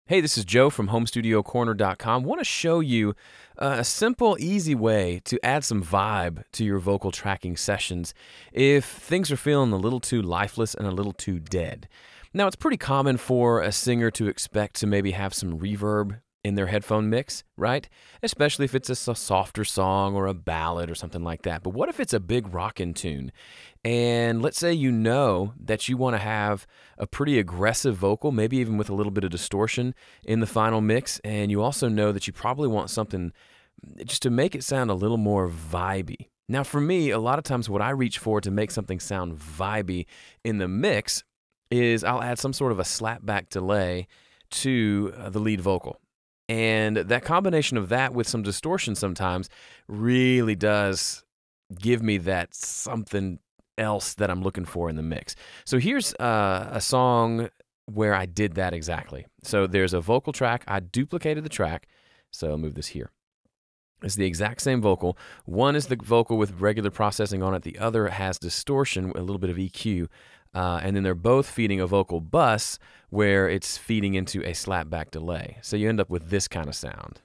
Hey, this is Joe from HomeStudioCorner.com. Want to show you a simple, easy way to add some vibe to your vocal tracking sessions if things are feeling a little too lifeless and a little too dead. Now, it's pretty common for a singer to expect to maybe have some reverb in their headphone mix, right? Especially if it's a softer song or a ballad or something like that. But what if it's a big rockin' tune? And let's say you know that you want to have a pretty aggressive vocal, maybe even with a little bit of distortion in the final mix, and you also know that you probably want something just to make it sound a little more vibey. Now, for me, a lot of times what I reach for to make something sound vibey in the mix is I'll add some sort of a slapback delay to the lead vocal. And that combination of that with some distortion sometimes really does give me that something else that I'm looking for in the mix. So here's a song where I did that exactly. So there's a vocal track. I duplicated the track. So I'll move this here. It's the exact same vocal. One is the vocal with regular processing on it. The other has distortion, a little bit of EQ. And then they're both feeding a vocal bus where it's feeding into a slapback delay. So you end up with this kind of sound.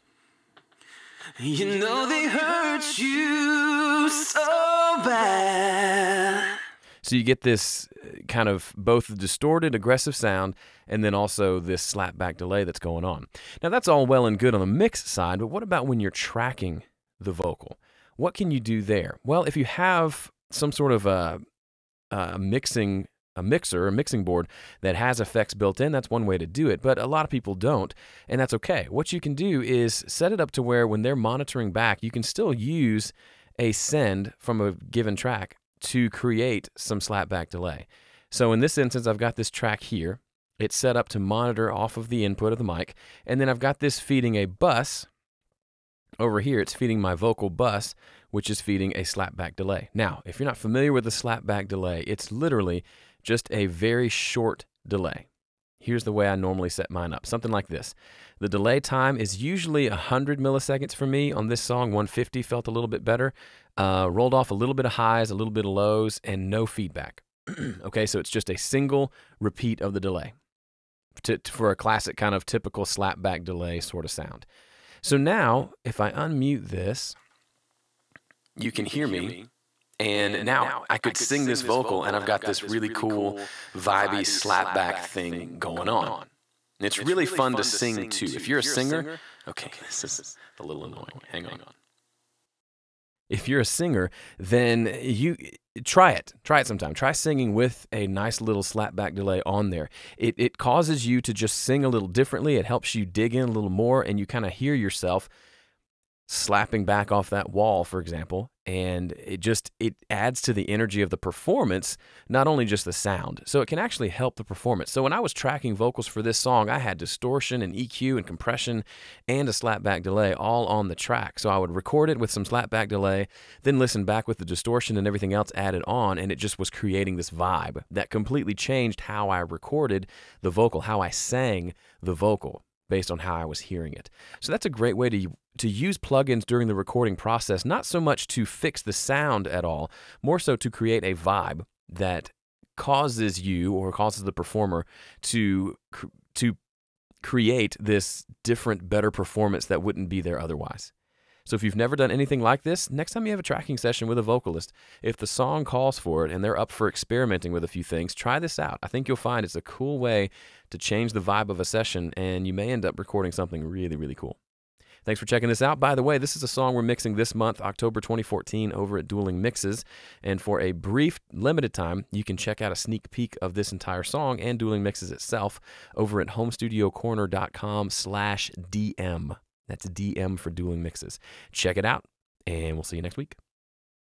You know they hurt you so bad. So you get this kind of both the distorted, aggressive sound and then also this slapback delay that's going on. Now that's all well and good on the mix side, but what about when you're tracking the vocal? What can you do there? Well, if you have some sort of a mixing board that has effects built in, that's one way to do it, but a lot of people don't, and that's okay. What you can do is set it up to where when they're monitoring back, you can still use a send from a given track to create some slapback delay. So in this instance, I've got this track here. It's set up to monitor off of the input of the mic, and then I've got this feeding a bus. Over here, it's feeding my vocal bus, which is feeding a slapback delay. Now, if you're not familiar with the slapback delay, it's literally just a very short delay. Here's the way I normally set mine up, something like this. The delay time is usually 100 milliseconds for me. On this song, 150 felt a little bit better. Rolled off a little bit of highs, a little bit of lows, and no feedback. Okay, so it's just a single repeat of the delay for a classic kind of typical slapback delay sort of sound. So now, if I unmute this, you can hear me. And now I could sing this vocal, and I've got this really cool, vibey slapback thing going on. And it's really fun to sing, too. If you're a singer, okay, this is a little annoying. Hang on. If you're a singer, then you try it. Try it sometime. Try singing with a nice little slapback delay on there. It causes you to just sing a little differently. It helps you dig in a little more, and you kind of hear yourself slapping back off that wall, for example, and it adds to the energy of the performance, not only just the sound. So it can actually help the performance. So when I was tracking vocals for this song, I had distortion and EQ and compression and a slapback delay all on the track. So I would record it with some slapback delay, then listen back with the distortion and everything else added on, and it just was creating this vibe that completely changed how I recorded the vocal, how I sang the vocal, based on how I was hearing it. So that's a great way to use plugins during the recording process, not so much to fix the sound at all, more so to create a vibe that causes you or causes the performer to create this different, better performance that wouldn't be there otherwise. So if you've never done anything like this, next time you have a tracking session with a vocalist, if the song calls for it and they're up for experimenting with a few things, try this out. I think you'll find it's a cool way to change the vibe of a session, and you may end up recording something really, really cool. Thanks for checking this out. By the way, this is a song we're mixing this month, October 2014, over at Dueling Mixes. And for a brief, limited time, you can check out a sneak peek of this entire song and Dueling Mixes itself over at HomeStudioCorner.com/DM. That's DM for Dueling Mixes. Check it out, and we'll see you next week.